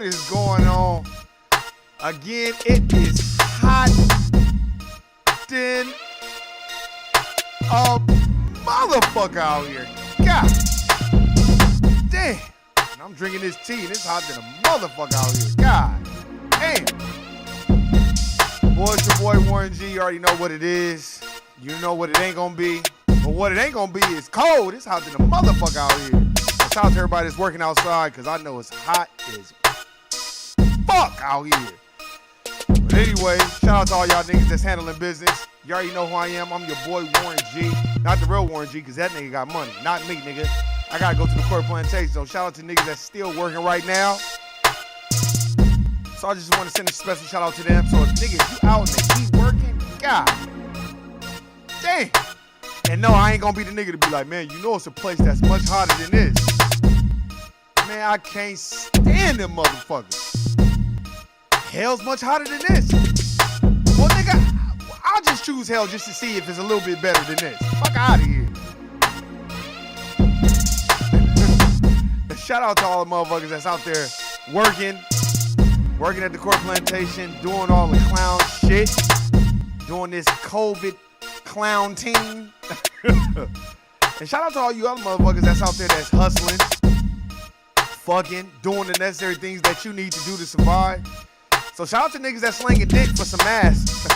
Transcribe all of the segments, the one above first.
What is going on? Again, it is hot than a motherfucker out here. God damn. And I'm drinking this tea and it's hot than a motherfucker out here. God damn. Boy, it's your boy Warren G. You already know what it is. You know what it ain't gonna be. But what it ain't gonna be is cold. It's hot than a motherfucker out here. And shout out to everybody that's working outside because I know it's hot as fuck out here. But anyway, shout out to all y'all niggas that's handling business. You already know who I am. I'm your boy Warren G. Not the real Warren G, because that nigga got money. Not me, nigga. I gotta go to the court plantation. So shout out to niggas that's still working right now. So I just want to send a special shout out to them. So if niggas, you out and they keep working, God damn. And no, I ain't gonna be the nigga to be like, man, you know it's a place that's much hotter than this. Man, I can't stand them motherfuckers. Hell's much hotter than this. Well, nigga, I'll just choose hell just to see if it's a little bit better than this. Fuck out of here. Shout out to all the motherfuckers that's out there working at the court plantation, doing all the clown shit, doing this COVID clown team. And shout out to all you other motherfuckers that's out there that's hustling, fucking, doing the necessary things that you need to do to survive. So shout out to niggas that's slinging dick for some masks,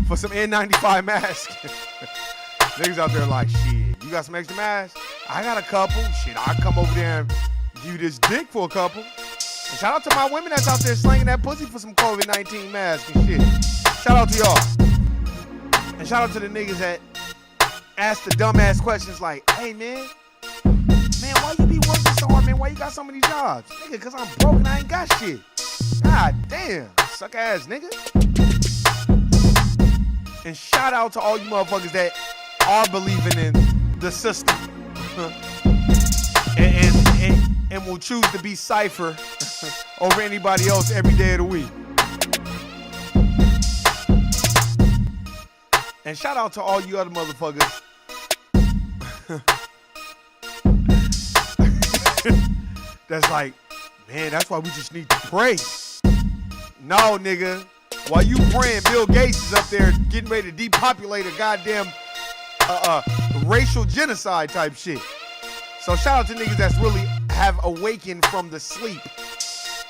for some N95 masks. Niggas out there like, shit, you got some extra masks? I got a couple. Shit, I'll come over there and give you this dick for a couple. And shout out to my women that's out there slinging that pussy for some COVID-19 masks and shit. Shout out to y'all. And shout out to the niggas that ask the dumbass questions like, hey, man, why you be working so hard, man? Why you got so many jobs? Nigga, because I'm broke and I ain't got shit. God damn, suck ass nigga. And shout out to all you motherfuckers that are believing in the system and will choose to be Cypher over anybody else every day of the week. And shout out to all you other motherfuckers that's like, man, that's why we just need to pray. No, nigga. While you praying, Bill Gates is up there getting ready to depopulate a goddamn racial genocide type shit. So shout out to niggas that's really have awakened from the sleep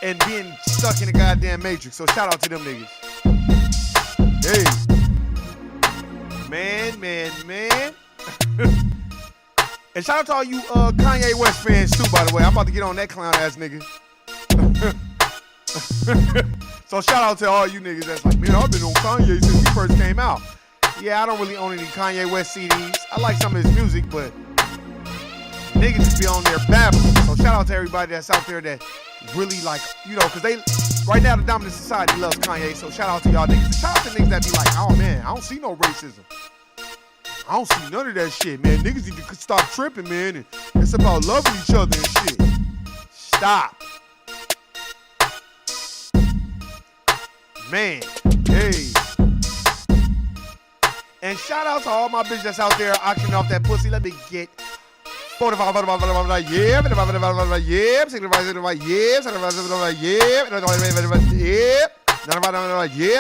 and being stuck in the goddamn matrix. So shout out to them niggas. Hey. Man. And shout out to all you Kanye West fans too, by the way. I'm about to get on that clown ass nigga. So shout out to all you niggas that's like, man, I've been on Kanye since he first came out. Yeah, I don't really own any Kanye West CDs. I like some of his music, but niggas just be on there babbling. So shout out to everybody that's out there that really like, you know, because they, right now the dominant society loves Kanye. So shout out to y'all niggas. And shout out to niggas that be like, oh man, I don't see no racism. I don't see none of that shit, man. Niggas need to stop tripping, man. And it's about loving each other and shit. Stop. Man, hey. And shout out to all my bitches that's out there auctioning off that pussy. Let me get 45, yeah,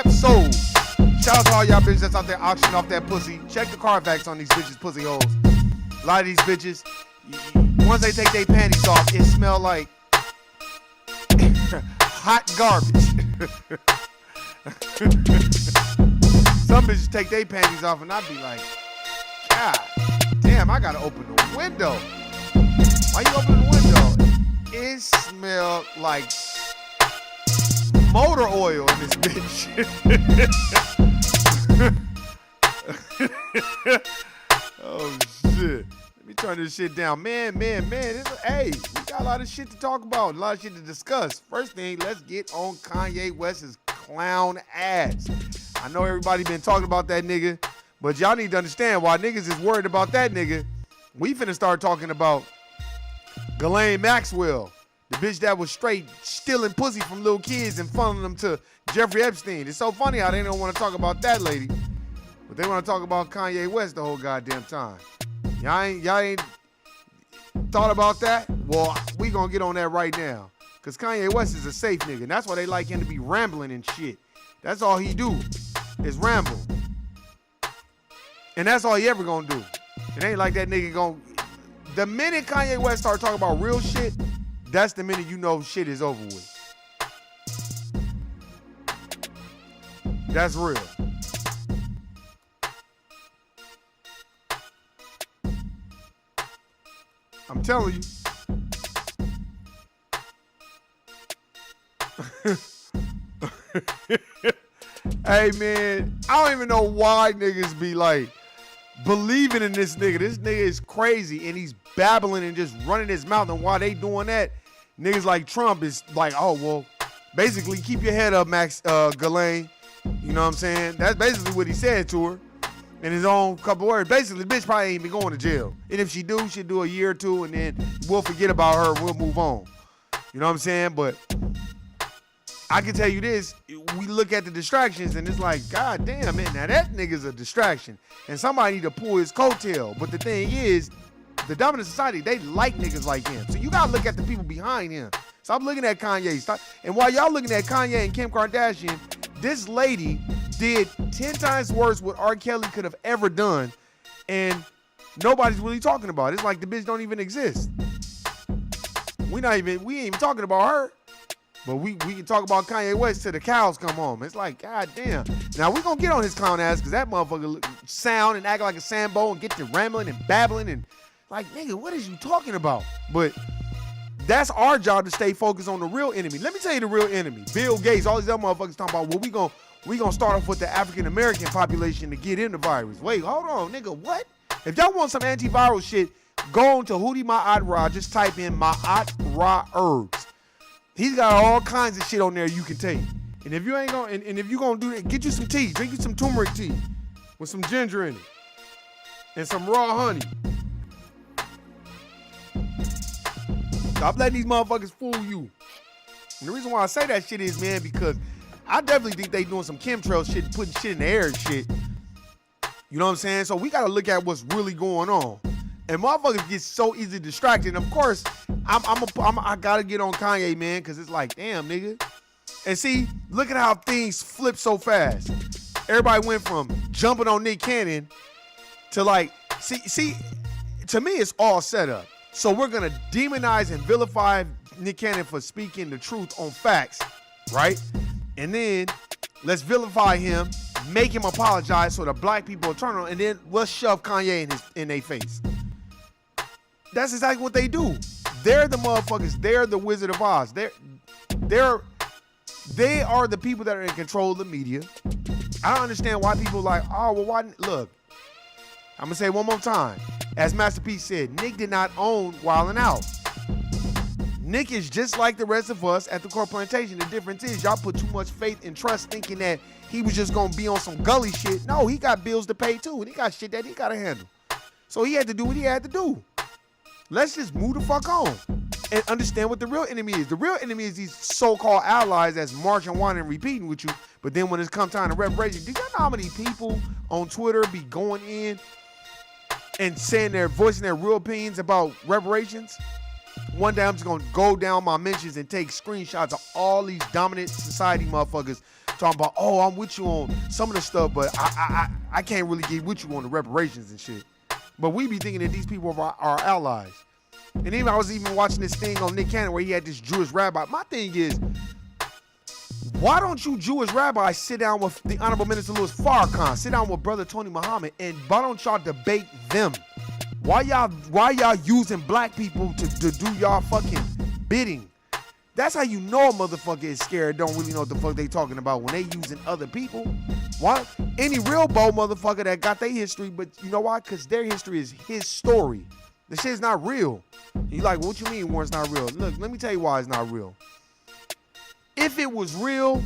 so shout out to all y'all bitches that's out there auctioning off that pussy. Check the Carfax on these bitches, pussy hoes. A lot of these bitches, once they take their panties off, it smell like hot garbage. Some bitches take their panties off and I be like, God damn, I gotta open the window. Why you open the window? It smell like motor oil in this bitch. Oh shit. Let me turn this shit down. Man. Hey, we got a lot of shit to talk about, a lot of shit to discuss. First thing, let's get on Kanye West's clown ass. I know everybody been talking about that nigga, but y'all need to understand why niggas is worried about that nigga. We finna start talking about Ghislaine Maxwell, the bitch that was straight stealing pussy from little kids and funneling them to Jeffrey Epstein. It's so funny how they don't want to talk about that lady, but they want to talk about Kanye West the whole goddamn time. Y'all ain't thought about that? Well, we gonna get on that right now. Because Kanye West is a safe nigga. And that's why they like him to be rambling and shit. That's all he do is ramble. And that's all he ever gonna do. It ain't like that nigga gonna... The minute Kanye West start talking about real shit, that's the minute you know shit is over with. That's real. I'm telling you. Hey man, I don't even know why niggas be like believing in this nigga. This nigga is crazy and he's babbling and just running his mouth. And while they doing that, niggas like Trump is like, oh well, basically keep your head up, Max Ghislaine. You know what I'm saying? That's basically what he said to her in his own couple words. Basically, the bitch probably ain't even going to jail. And if she do, she'll do a year or two and then we'll forget about her and we'll move on. You know what I'm saying? But I can tell you this, we look at the distractions and it's like, God damn, man, now that nigga's a distraction. And somebody need to pull his coattail. But the thing is, the dominant society, they like niggas like him. So you gotta look at the people behind him. Stop looking at Kanye. Stop. And while y'all looking at Kanye and Kim Kardashian, this lady did 10 times worse what R. Kelly could have ever done. And nobody's really talking about it. It's like the bitch don't even exist. We ain't even talking about her. But we can talk about Kanye West till the cows come home. It's like, God damn. Now we gonna get on his clown ass because that motherfucker sound and act like a Sambo and get to rambling and babbling and like, nigga, what is you talking about? But that's our job to stay focused on the real enemy. Let me tell you the real enemy. Bill Gates, all these other motherfuckers talking about, well, we gonna start off with the African American population to get in the virus. Wait, hold on, nigga, what? If y'all want some antiviral shit, go on to Hootie Ma'at Ra, just type in Ma'at Ra herbs. He's got all kinds of shit on there you can take. And if you ain't gonna, and if you gonna do that, get you some tea. Drink you some turmeric tea with some ginger in it and some raw honey. Stop letting these motherfuckers fool you. And the reason why I say that shit is, man, because I definitely think they doing some chemtrail shit, putting shit in the air and shit. You know what I'm saying? So we gotta look at what's really going on. And motherfuckers get so easily distracted. And of course, I gotta get on Kanye, man, because it's like, damn, nigga. And see, look at how things flip so fast. Everybody went from jumping on Nick Cannon to like, see, to me, it's all set up. So we're gonna demonize and vilify Nick Cannon for speaking the truth on facts, right? And then let's vilify him, make him apologize so the black people will turn on, and then let's shove Kanye in their face. That's exactly what they do. They're the motherfuckers. They're the Wizard of Oz. They are the people that are in control of the media. I don't understand why people like, oh, well, why? Look, I'm going to say it one more time. As Master P said, Nick did not own Wild 'N Out. Nick is just like the rest of us at the Core Plantation. The difference is y'all put too much faith and trust thinking that he was just going to be on some gully shit. No, he got bills to pay too, and he got shit that he got to handle. So he had to do what he had to do. Let's just move the fuck on and understand what the real enemy is. The real enemy is these so-called allies that's marching, whining, and repeating with you. But then when it's come time to reparations, do you know how many people on Twitter be going in and saying voicing their real opinions about reparations? One day I'm just gonna go down my mentions and take screenshots of all these dominant society motherfuckers talking about, oh, I'm with you on some of the stuff, but I can't really get with you on the reparations and shit. But we be thinking that these people are our allies. And even I was even watching this thing on Nick Cannon where he had this Jewish rabbi. My thing is, why don't you Jewish rabbis sit down with the Honorable Minister Louis Farrakhan, sit down with Brother Tony Muhammad, and why don't y'all debate them? Why y'all using black people to do y'all fucking bidding? That's how you know a motherfucker is scared, don't really know what the fuck they talking about when they using other people. Why? Any real bold motherfucker that got their history, but you know why? Because their history is his story. The shit's not real. You like, what you mean Warren's not real? Look, let me tell you why it's not real. If it was real,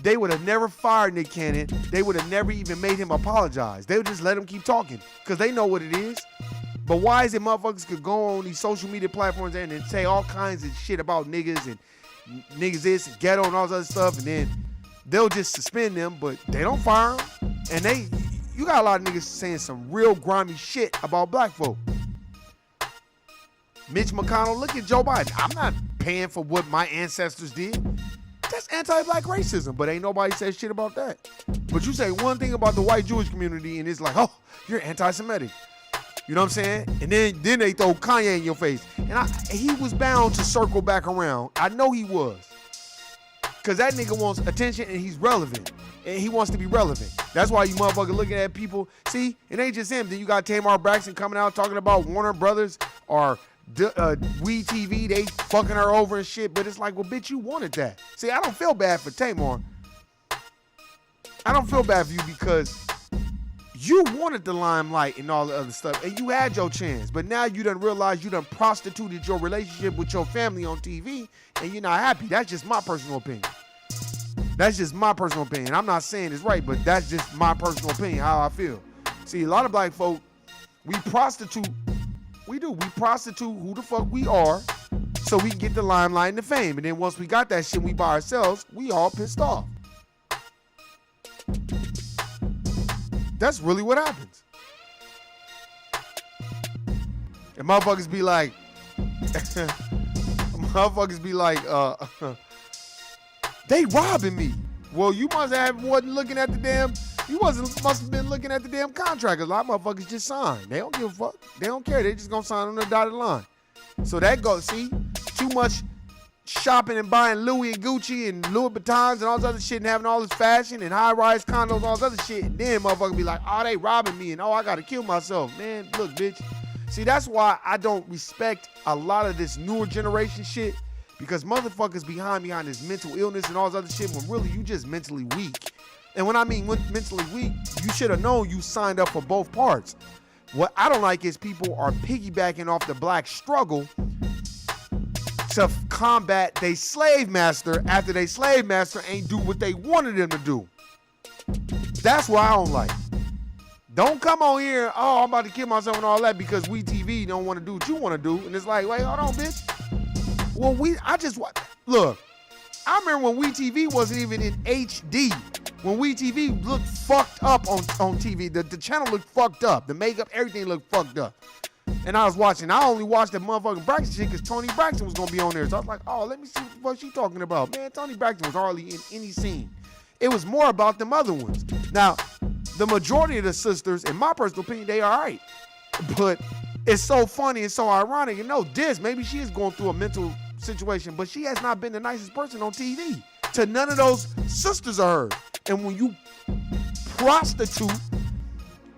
they would have never fired Nick Cannon. They would have never even made him apologize. They would just let him keep talking because they know what it is. But why is it motherfuckers could go on these social media platforms and say all kinds of shit about niggas and niggas this and ghetto and all this other stuff, and then they'll just suspend them, but they don't fire them. And you got a lot of niggas saying some real grimy shit about black folk. Mitch McConnell, look at Joe Biden. I'm not paying for what my ancestors did. That's anti-black racism, but ain't nobody said shit about that. But you say one thing about the white Jewish community and it's like, oh, you're anti-Semitic. You know what I'm saying? And then they throw Kanye in your face. And he was bound to circle back around. I know he was. Because that nigga wants attention and he's relevant. And he wants to be relevant. That's why you motherfucker looking at people. See, it ain't just him. Then you got Tamar Braxton coming out talking about Warner Brothers or We TV. They fucking her over and shit. But it's like, well, bitch, you wanted that. See, I don't feel bad for Tamar. I don't feel bad for you because you wanted the limelight and all the other stuff. And you had your chance. But now you done realize you done prostituted your relationship with your family on TV. And you're not happy. That's just my personal opinion. That's just my personal opinion. I'm not saying it's right, but that's just my personal opinion, how I feel. See, a lot of black folk, we prostitute. We do. We prostitute who the fuck we are so we can get the limelight and the fame. And then once we got that shit, we by ourselves, we all pissed off. That's really what happens. And motherfuckers be like, they robbing me. Well, you must have must have been looking at the damn contract. A lot of motherfuckers just sign. They don't give a fuck. They don't care. They just gonna sign on the dotted line. So that goes, see, too much shopping and buying Louis and Gucci and Louis Vuittons and all this other shit and having all this fashion and high-rise condos and all this other shit. And then motherfuckers be like, oh, they robbing me and oh, I gotta kill myself. Man, look, bitch. See, that's why I don't respect a lot of this newer generation shit. Because motherfuckers behind this mental illness and all this other shit when really you just mentally weak. And when I mean mentally weak, you should have known you signed up for both parts. What I don't like is people are piggybacking off the black struggle to combat their slave master after their slave master ain't do what they wanted them to do. That's what I don't like. Don't come on here, oh, I'm about to kill myself and all that because We TV don't want to do what you want to do. And it's like, wait, hold on, bitch. Well, look, I remember when We TV wasn't even in HD. When We TV looked fucked up on TV. The channel looked fucked up. The makeup, everything looked fucked up. And I was watching. I only watched that motherfucking Braxton shit because Tony Braxton was going to be on there. So I was like, oh, let me see what she talking about. Man, Tony Braxton was hardly in any scene. It was more about them other ones. Now, the majority of the sisters, in my personal opinion, they all right. But it's so funny and so ironic. You know, maybe she is going through a mental situation, but she has not been the nicest person on TV to none of those sisters of hers. And when you prostitute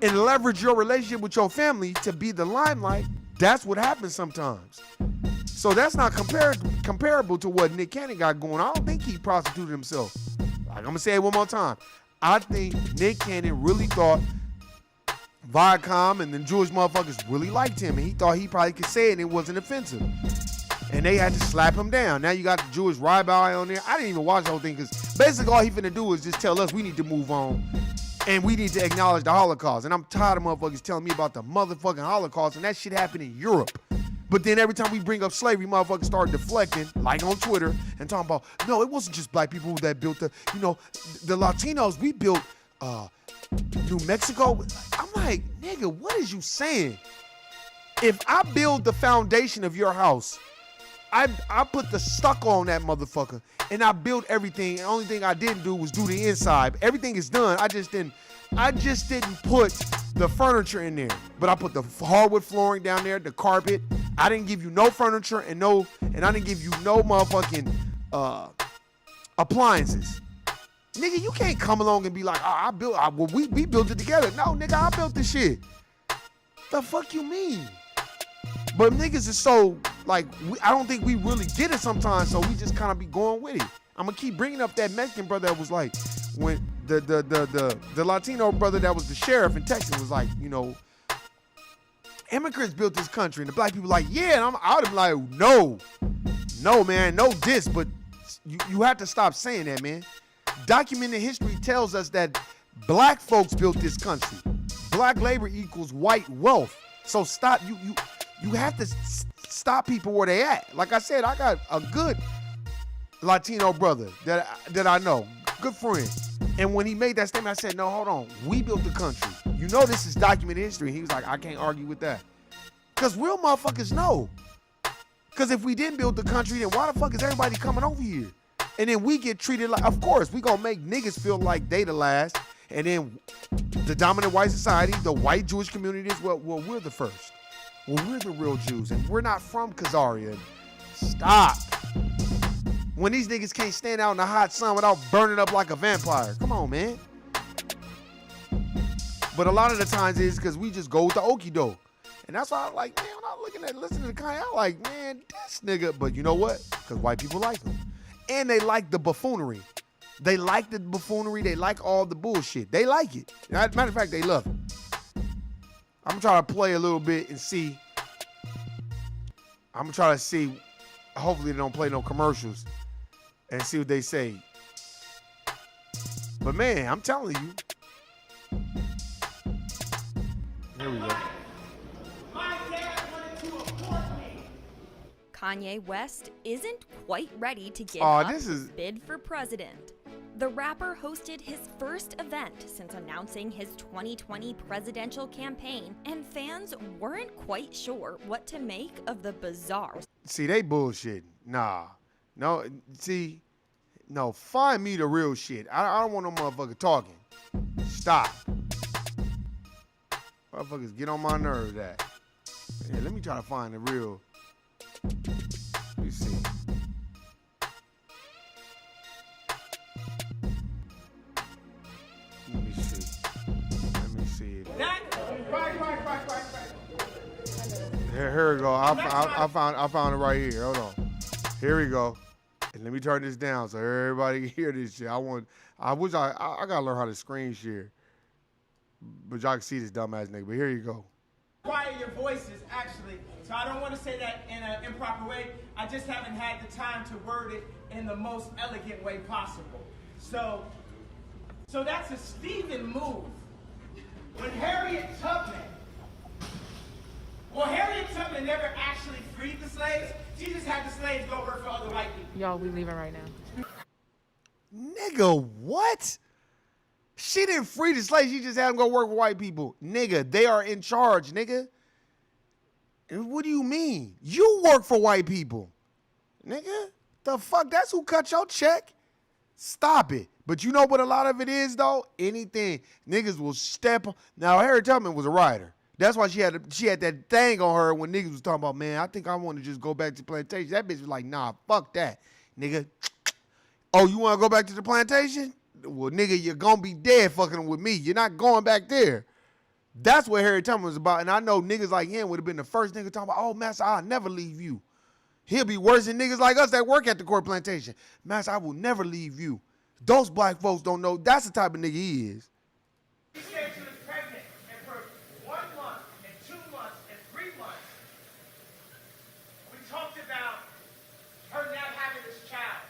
and leverage your relationship with your family to be the limelight, that's what happens sometimes. So that's not comparable to what Nick Cannon got going. I don't think he prostituted himself. Like, I'm gonna say it one more time. I think Nick Cannon really thought Viacom and the Jewish motherfuckers really liked him, and he thought he probably could say it and it wasn't offensive. And they had to slap him down. Now you got the Jewish rabbi on there. I didn't even watch the whole thing because basically all he finna do is just tell us we need to move on and we need to acknowledge the Holocaust. And I'm tired of motherfuckers telling me about the motherfucking Holocaust, and that shit happened in Europe. But then every time we bring up slavery, motherfuckers start deflecting, like on Twitter, and talking about, no, it wasn't just black people that built the Latinos, we built New Mexico. I'm like, nigga, what is you saying? If I build the foundation of your house, I put the stucco on that motherfucker, and I built everything. The only thing I didn't do was do the inside. Everything is done. I just didn't put the furniture in there, but I put the hardwood flooring down there, the carpet. I didn't give you no furniture and I didn't give you no motherfucking appliances. Nigga, you can't come along and be like, oh, we built it together. No, nigga, I built this shit. The fuck you mean? But niggas is so, like, I don't think we really get it sometimes, so we just kind of be going with it. I'm going to keep bringing up that Mexican brother that was like, when the Latino brother that was the sheriff in Texas was like, you know, immigrants built this country, and the black people like, yeah, and I'm like, no, man, no diss, but you have to stop saying that, man. Documented history tells us that black folks built this country. Black labor equals white wealth. So stop, you have to stop people where they at. Like I said, I got a good Latino brother that I know, good friend. And when he made that statement, I said, no, hold on. We built the country. You know this is documented history. He was like, I can't argue with that. Because real motherfuckers know. Because if we didn't build the country, then why the fuck is everybody coming over here? And then we get treated like, of course, we gonna make niggas feel like they the last. And then the dominant white society, the white Jewish community is, well, we're the first. Well, we're the real Jews, and we're not from Khazaria. Stop. When these niggas can't stand out in the hot sun without burning up like a vampire. Come on, man. But a lot of the times it's because we just go with the okie doke. And that's why I'm like, man, when I'm listening to Kanye, I'm like, man, this nigga. But you know what? Because white people like him. And they like the buffoonery. They like the buffoonery. They like all the bullshit. They like it. Matter of fact, they love it. I'm trying to play a little bit and see. I'm trying to see. Hopefully they don't play no commercials and see what they say. But man, I'm telling you. Here we go. My dad wanted to abort me. Kanye West isn't quite ready to give his bid for president. The rapper hosted his first event since announcing his 2020 presidential campaign, and fans weren't quite sure what to make of the bizarre. See, they bullshit. Nah. No, see, no, find me the real shit. I don't want no motherfucker talking. Stop. Motherfuckers get on my nerves that. Yeah, let me try to find the real. Let me see. Let me see. That right. Here we go. I found it right here. Hold on. Here we go. And let me turn this down so everybody can hear this shit. I gotta learn how to screen share. But y'all can see this dumbass nigga. But here you go. Quiet your voices, actually. So I don't want to say that in an improper way. I just haven't had the time to word it in the most elegant way possible. So that's a Stephen move. When Harriet Tubman never actually freed the slaves. She just had the slaves go work for other white people. Y'all, we leaving right now. Nigga, what? She didn't free the slaves. She just had them go work with white people. Nigga, they are in charge, nigga. And what do you mean? You work for white people. Nigga, the fuck? That's who cut your check? Stop it. But you know what a lot of it is, though? Anything. Niggas will step. Now, Harriet Tubman was a writer. That's why she had that thing on her when niggas was talking about, man, I think I want to just go back to plantation. That bitch was like, nah, fuck that, nigga. Oh, you want to go back to the plantation? Well, nigga, you're going to be dead fucking with me. You're not going back there. That's what Harriet Tubman was about. And I know niggas like him would have been the first nigga talking about, oh, master, I'll never leave you. He'll be worse than niggas like us that work at the court plantation. Master, I will never leave you. Those black folks don't know that's the type of nigga he is. She said she was pregnant, and for 1 month, and 2 months, and 3 months, we talked about her not having this child.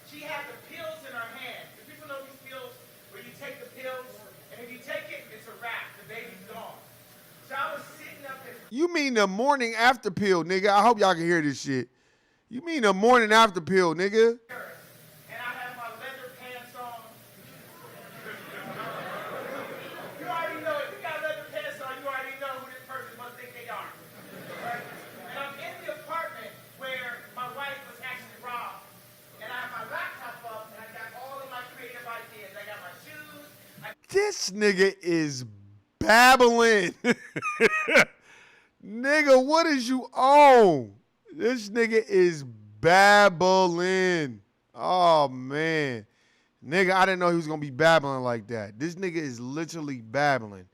She had the pills in her hand. Do people know these pills where you take the pills, and if you take it, it's a wrap. The baby's gone. So I was sitting up there. You mean the morning after pill, nigga? I hope y'all can hear this shit. You mean the morning after pill, nigga? And I have my leather pants on. You already know, if you got leather pants on, you already know who this person must think they are. Right? And I'm in the apartment where my wife was actually robbed. And I have my laptop up, and I got all of my creative ideas. I got my shoes. This nigga is babbling. Nigga, what is you on? This nigga is babbling. Oh, man. Nigga, I didn't know he was going to be babbling like that. This nigga is literally babbling.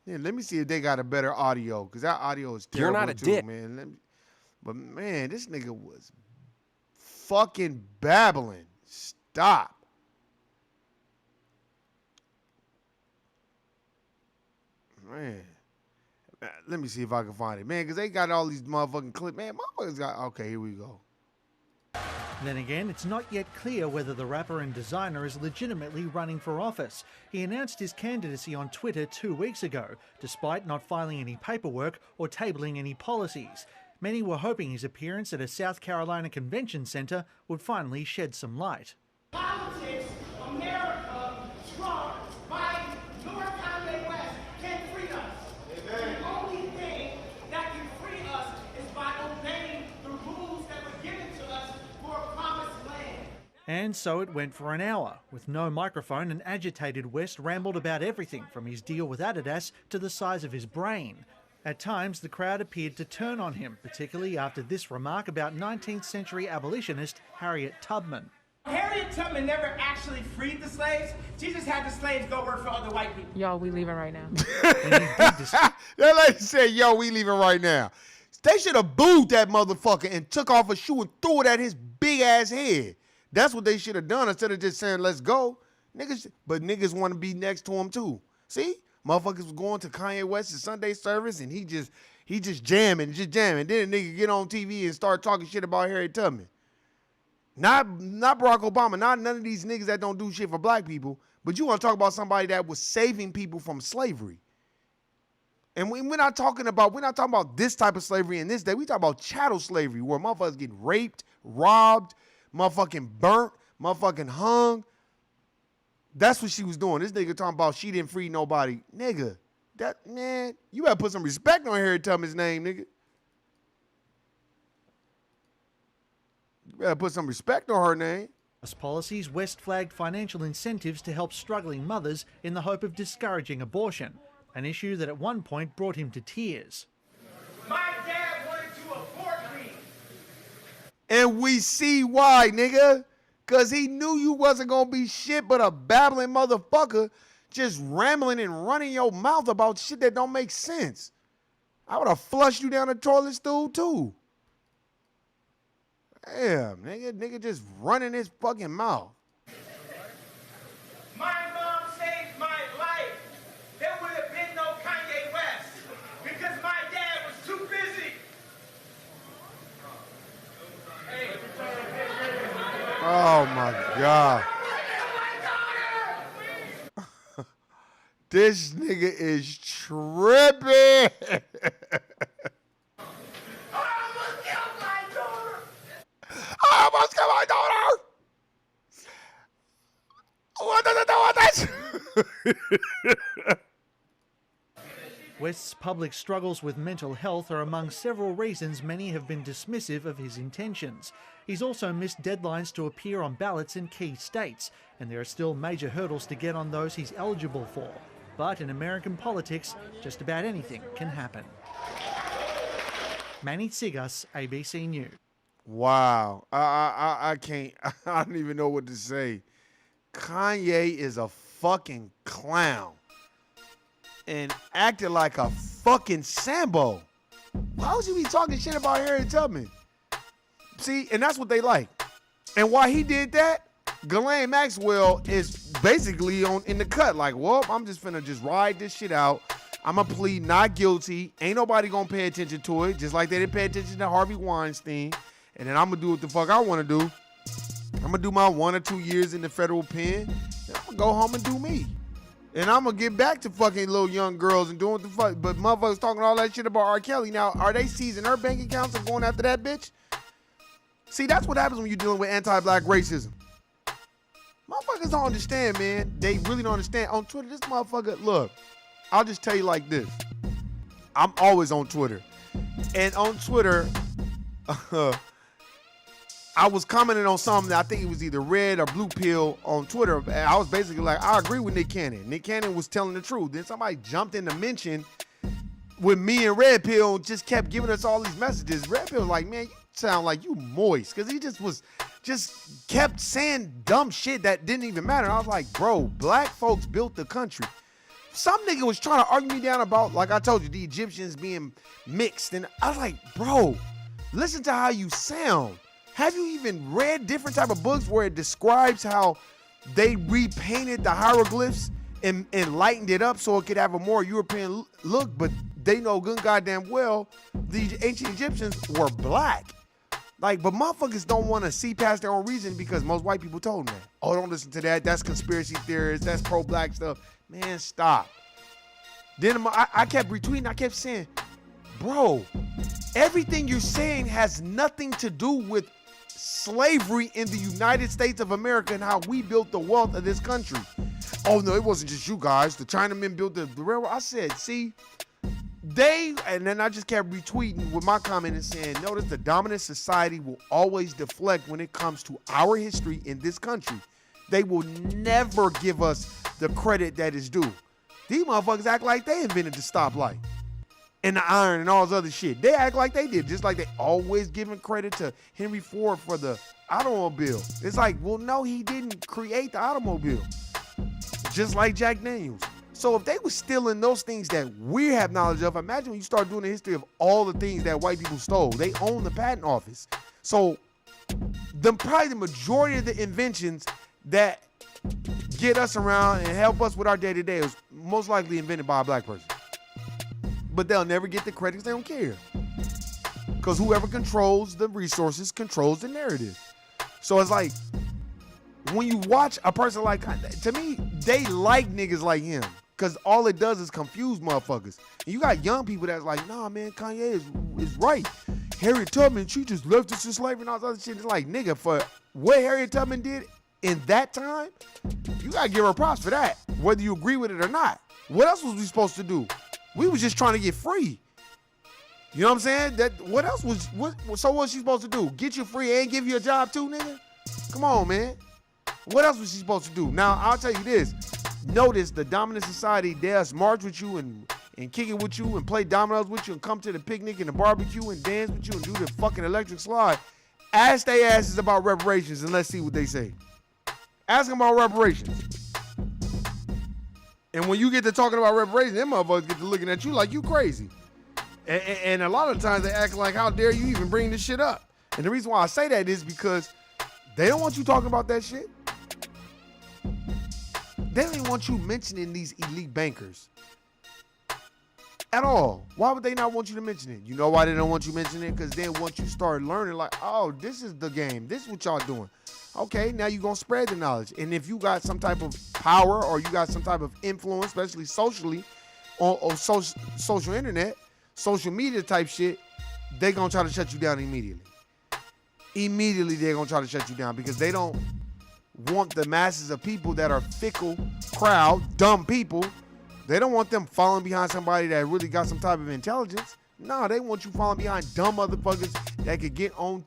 Yeah, let me see if they got a better audio, because that audio is terrible. You're not a too, dick. man. But, man, this nigga was fucking babbling. Stop. Man. Let me see if I can find it. Man, because they got all these motherfucking clips. Man, motherfuckers got... Okay, here we go. Then again, it's not yet clear whether the rapper and designer is legitimately running for office. He announced his candidacy on Twitter 2 weeks ago, despite not filing any paperwork or tabling any policies. Many were hoping his appearance at a South Carolina convention centre would finally shed some light. Politics, America, Trump, Biden, nor Kanye West can free us. The only thing that can free us is by obeying the rules that And so it went for an hour. With no microphone, an agitated West rambled about everything from his deal with Adidas to the size of his brain. At times, the crowd appeared to turn on him, particularly after this remark about 19th century abolitionist Harriet Tubman. Harriet Tubman never actually freed the slaves. She just had the slaves go work for other white people. Y'all, we leaving right now. That lady said, yo, we leaving right now. They should have booed that motherfucker and took off a shoe and threw it at his big ass head. That's what they should have done instead of just saying, let's go. Niggas want to be next to him too. See? Motherfuckers was going to Kanye West's Sunday service and he just jamming. Then a nigga get on TV and start talking shit about Harriet Tubman. Not Barack Obama, not none of these niggas that don't do shit for black people, but you want to talk about somebody that was saving people from slavery. And we're not talking about this type of slavery in this day. We talk about chattel slavery where motherfuckers get raped, robbed, motherfucking burnt, motherfucking hung. That's what she was doing. This nigga talking about she didn't free nobody. Nigga, you better put some respect on Harriet Tubman's name, nigga. You better put some respect on her name. As policies, West flagged financial incentives to help struggling mothers in the hope of discouraging abortion, an issue that at one point brought him to tears. My dad wanted to abort me. And we see why, nigga. Because he knew you wasn't going to be shit but a babbling motherfucker just rambling and running your mouth about shit that don't make sense. I would have flushed you down the toilet stool too. Damn, nigga just running his fucking mouth. My mom saved my life. There would have been no Kanye West because my dad was too busy. Oh my God. This nigga is tripping. I almost killed my daughter. What does it do with this? West's public struggles with mental health are among several reasons many have been dismissive of his intentions. He's also missed deadlines to appear on ballots in key states, and there are still major hurdles to get on those he's eligible for. But in American politics, just about anything can happen. Manny Tsigas, ABC News. Wow. I can't, I don't even know what to say. Kanye is a fucking clown and acted like a fucking Sambo. Why would you be talking shit about Harriet Tubman? See, and that's what they like. And why he did that, Ghislaine Maxwell is basically in the cut. Like, well, I'm just finna just ride this shit out. I'ma plead not guilty. Ain't nobody gonna pay attention to it, just like they didn't pay attention to Harvey Weinstein. And then I'm gonna do what the fuck I wanna do. I'm gonna do my 1 or 2 years in the federal pen. And I'm gonna go home and do me. And I'm gonna get back to fucking little young girls and doing what the fuck. But motherfuckers talking all that shit about R. Kelly. Now, are they seizing her bank accounts and going after that bitch? See, that's what happens when you're dealing with anti-black racism. Motherfuckers don't understand, man. They really don't understand. On Twitter, this motherfucker, look, I'll just tell you like this. I'm always on Twitter. And on Twitter, I was commenting on something that I think it was either red or blue pill on Twitter. And I was basically like, I agree with Nick Cannon. Nick Cannon was telling the truth. Then somebody jumped in to mention with me and Red Pill and just kept giving us all these messages. Red Pill was like, man, you sound like you moist. Because he just kept saying dumb shit that didn't even matter. And I was like, bro, black folks built the country. Some nigga was trying to argue me down about, like I told you, the Egyptians being mixed. And I was like, bro, listen to how you sound. Have you even read different type of books where it describes how they repainted the hieroglyphs and lightened it up so it could have a more European look? But they know good goddamn well the ancient Egyptians were black. Like, but motherfuckers don't want to see past their own reason because most white people told them that. Oh, don't listen to that. That's conspiracy theorists. That's pro-black stuff. Man, stop. Then I kept retweeting. I kept saying, bro, everything you're saying has nothing to do with slavery in the United States of America and how we built the wealth of this country. Oh, no, it wasn't just you guys. The Chinamen built the railroad. I said, see, And then I just kept retweeting with my comment and saying, notice the dominant society will always deflect when it comes to our history in this country. They will never give us the credit that is due. These motherfuckers act like they invented the stoplight and the iron and all this other shit. They act like they did, just like they always giving credit to Henry Ford for the automobile. It's like, well, no, he didn't create the automobile. Just like Jack Daniels. So if they were stealing those things that we have knowledge of, imagine when you start doing the history of all the things that white people stole. They own the patent office. So probably the majority of the inventions that get us around and help us with our day-to-day is most likely invented by a black person. But they'll never get the credit because they don't care. Because whoever controls the resources controls the narrative. So it's like, when you watch a person like, to me, they like niggas like him. Because all it does is confuse motherfuckers. And you got young people that's like, nah, man, Kanye is right. Harriet Tubman, she just left us in slavery and all this other shit. It's like, nigga, for what Harriet Tubman did in that time, you got to give her props for that, whether you agree with it or not. What else was we supposed to do? We was just trying to get free. You know what I'm saying? What else so what was she supposed to do? Get you free and give you a job too, nigga? Come on, man. What else was she supposed to do? Now, I'll tell you this. Notice the dominant society, they'll march with you and kick it with you and play dominoes with you and come to the picnic and the barbecue and dance with you and do the fucking electric slide. Ask they asses about reparations and let's see what they say. Ask them about reparations. And when you get to talking about reparations, them motherfuckers get to looking at you like you crazy. And a lot of times they act like, how dare you even bring this shit up? And the reason why I say that is because they don't want you talking about that shit. They don't even want you mentioning these elite bankers at all. Why would they not want you to mention it? You know why they don't want you mentioning it? Because then once you start learning, like, oh, this is the game. This is what y'all doing. Okay, now you're going to spread the knowledge. And if you got some type of power or you got some type of influence, especially socially, on social internet, social media type shit, they going to try to shut you down immediately. Immediately they're going to try to shut you down because they don't want the masses of people that are fickle crowd, dumb people. They don't want them following behind somebody that really got some type of intelligence. No, they want you following behind dumb motherfuckers that could get on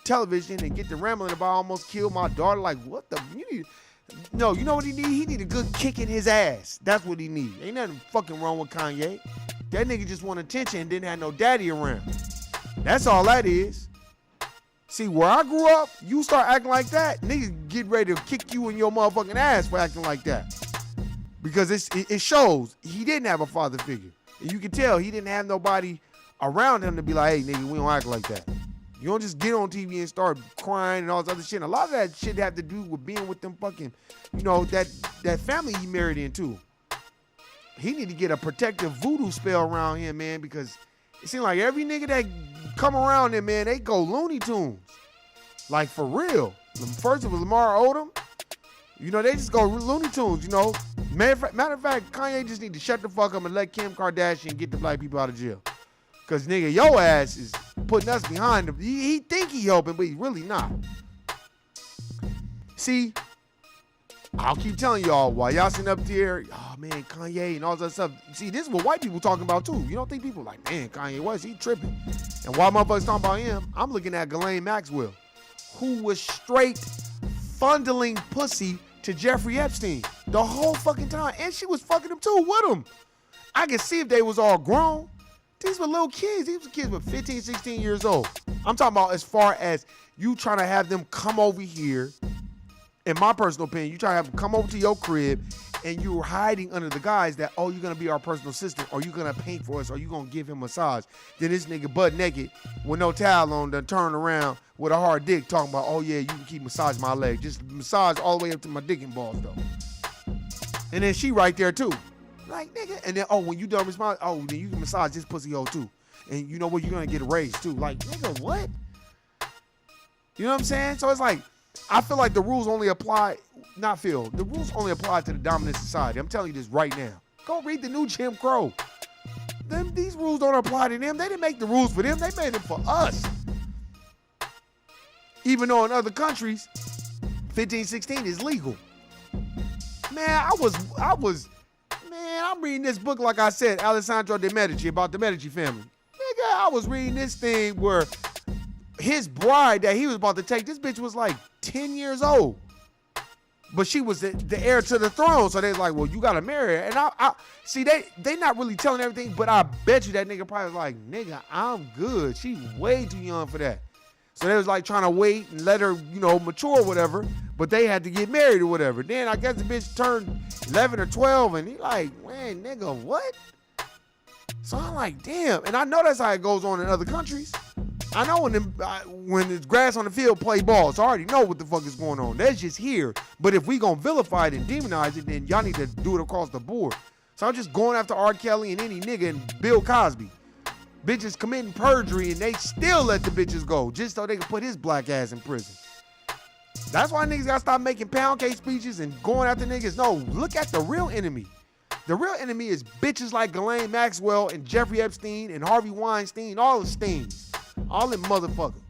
television and get the rambling about almost killed my daughter. Like, what the? You know what he need? He need a good kick in his ass. That's what he need. Ain't nothing fucking wrong with Kanye. That nigga just want attention and didn't have no daddy around. That's all that is. See, where I grew up, you start acting like that, niggas get ready to kick you in your motherfucking ass for acting like that. Because it shows he didn't have a father figure. And you can tell he didn't have nobody around him to be like, hey, nigga, we don't act like that. You don't just get on TV and start crying and all this other shit. And a lot of that shit have to do with being with them fucking, that family he married into. He need to get a protective voodoo spell around him, man, because it seems like every nigga that come around him, man, they go Looney Tunes. Like, for real. First it was Lamar Odom. They just go Looney Tunes, Matter of fact, Kanye just need to shut the fuck up and let Kim Kardashian get the black people out of jail. Because, nigga, your ass is putting us behind him. He think he helping, but he really not. See, I'll keep telling y'all while y'all sitting up there, oh, man, Kanye and all that stuff. See, this is what white people talking about, too. You don't think people like, man, Kanye West, he tripping. And while motherfuckers talking about him, I'm looking at Ghislaine Maxwell, who was straight fondling pussy to Jeffrey Epstein the whole fucking time. And she was fucking him, too, with him. I could see if they was all grown. These were little kids. These were kids with 15, 16 years old. I'm talking about as far as you trying to have them come over here. In my personal opinion, you try to have them come over to your crib and you're hiding under the guise that, oh, you're going to be our personal assistant or you're going to paint for us or you're going to give him a massage. Then this nigga butt naked with no towel on done turn around with a hard dick talking about, oh, yeah, you can keep massaging my leg. Just massage all the way up to my dick and balls, though. And then she right there, too. Like, nigga. And then, oh, when you done respond, oh, then you can massage this pussy hole, too. And you know what? You're going to get a raise, too. Like, nigga, what? You know what I'm saying? So it's like, I feel like the rules only apply, the rules only apply to the dominant society. I'm telling you this right now. Go read the new Jim Crow. These rules don't apply to them. They didn't make the rules for them. They made them for us. Even though in other countries, 15, 16 is legal. Man, Man, I'm reading this book, like I said, Alessandro de Medici, about the Medici family. Nigga, I was reading this thing where his bride that he was about to take, this bitch was like 10 years old. But she was the heir to the throne, so they was like, well, you gotta marry her. And I see, they not really telling everything, but I bet you that nigga probably was like, nigga, I'm good. She's way too young for that. So they was like trying to wait and let her, mature or whatever, but they had to get married or whatever. Then I guess the bitch turned 11 or 12, and he like, man, nigga, what? So I'm like, damn. And I know that's how it goes on in other countries. I know when it's grass on the field, play ball. So I already know what the fuck is going on. That's just here. But if we gonna vilify it and demonize it, then y'all need to do it across the board. So I'm just going after R. Kelly and any nigga and Bill Cosby. Bitches committing perjury and they still let the bitches go just so they can put his black ass in prison. That's why niggas gotta stop making pound cake speeches and going after niggas. No, look at the real enemy. The real enemy is bitches like Ghislaine Maxwell and Jeffrey Epstein and Harvey Weinstein, all the Steens. All them motherfuckers.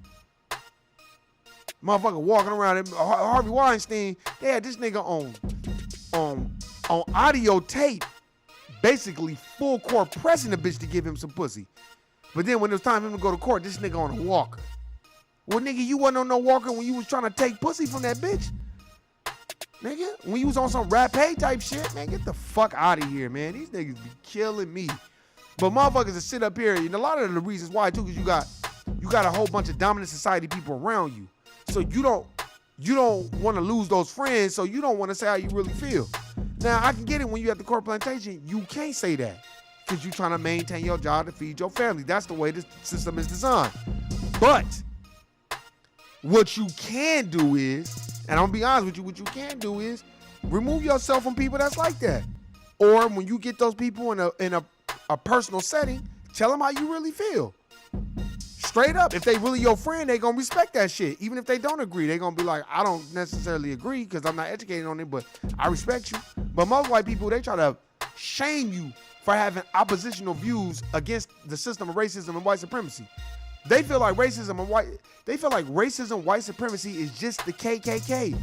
Motherfucker walking around. Harvey Weinstein, they had this nigga on audio tape, basically full court pressing the bitch to give him some pussy. But then when it was time for him to go to court, this nigga on a walker. Well, nigga, you wasn't on no walker when you was trying to take pussy from that bitch. Nigga, when you was on some rap pay type shit, man, get the fuck out of here, man. These niggas be killing me. But motherfuckers that sit up here, and a lot of the reasons why too, because you got a whole bunch of dominant society people around you. So you don't want to lose those friends, so you don't want to say how you really feel. Now, I can get it when you at the court plantation, you can't say that because you're trying to maintain your job to feed your family. That's the way this system is designed. But what you can do is, and I'm gonna be honest with you, what you can do is remove yourself from people that's like that. Or when you get those people in a personal setting, tell them how you really feel. Straight up, if they really your friend, they gonna respect that shit. Even if they don't agree, they gonna be like, I don't necessarily agree because I'm not educated on it, but I respect you. But most white people, they try to shame you for having oppositional views against the system of racism and white supremacy. They feel like white supremacy is just the KKK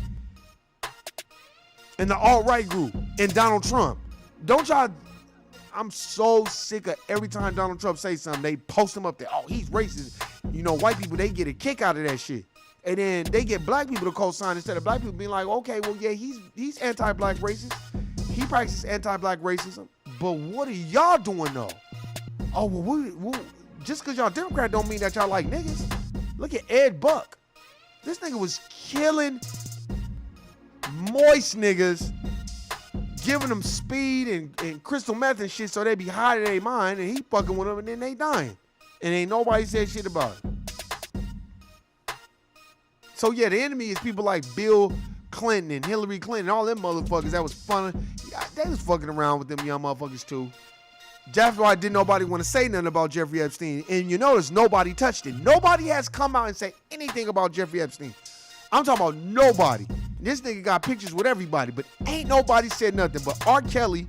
and the alt-right group and Donald Trump. Don't y'all, I'm so sick of every time Donald Trump says something, they post him up there. Oh, he's racist. White people, they get a kick out of that shit. And then they get black people to co-sign instead of black people being like, okay, well, yeah, he's anti-black racist. He practices anti-black racism. But what are y'all doing though? Oh, well, just because y'all Democrat don't mean that y'all like niggas. Look at Ed Buck. This nigga was killing moist niggas, giving them speed and crystal meth and shit so they be high to their mind, and he fucking with them and then they dying. And ain't nobody said shit about it. So yeah, the enemy is people like Bill Clinton and Hillary Clinton, all them motherfuckers that was fun. Yeah, they was fucking around with them young motherfuckers too. That's why didn't nobody want to say nothing about Jeffrey Epstein. And you notice nobody touched it. Nobody has come out and said anything about Jeffrey Epstein. I'm talking about nobody. This nigga got pictures with everybody, but ain't nobody said nothing. But R. Kelly,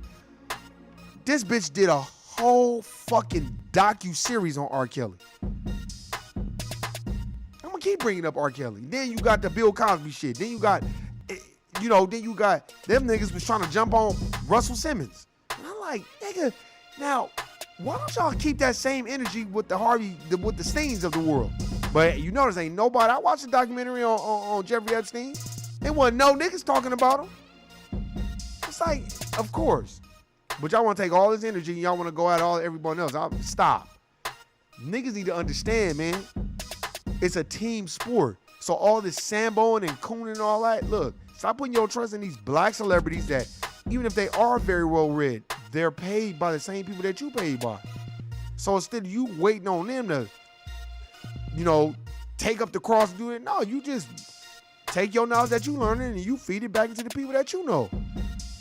this bitch did a whole fucking docu-series on R. Kelly. I'm gonna keep bringing up R. Kelly. Then you got the Bill Cosby shit. Then you got, them niggas was trying to jump on Russell Simmons. And I'm like, nigga, now, why don't y'all keep that same energy with with the Steins of the world? But you notice ain't nobody. I watched a documentary on Jeffrey Epstein. There wasn't no niggas talking about him. It's like, of course. But y'all want to take all this energy and y'all want to go at everyone else. Stop. Niggas need to understand, man. It's a team sport. So all this samboing and cooning and all that, look, stop putting your trust in these black celebrities that, even if they are very well read, they're paid by the same people that you paid by. So instead of you waiting on them to, take up the cross and do it, no, you just take your knowledge that you learning and you feed it back into the people that you know.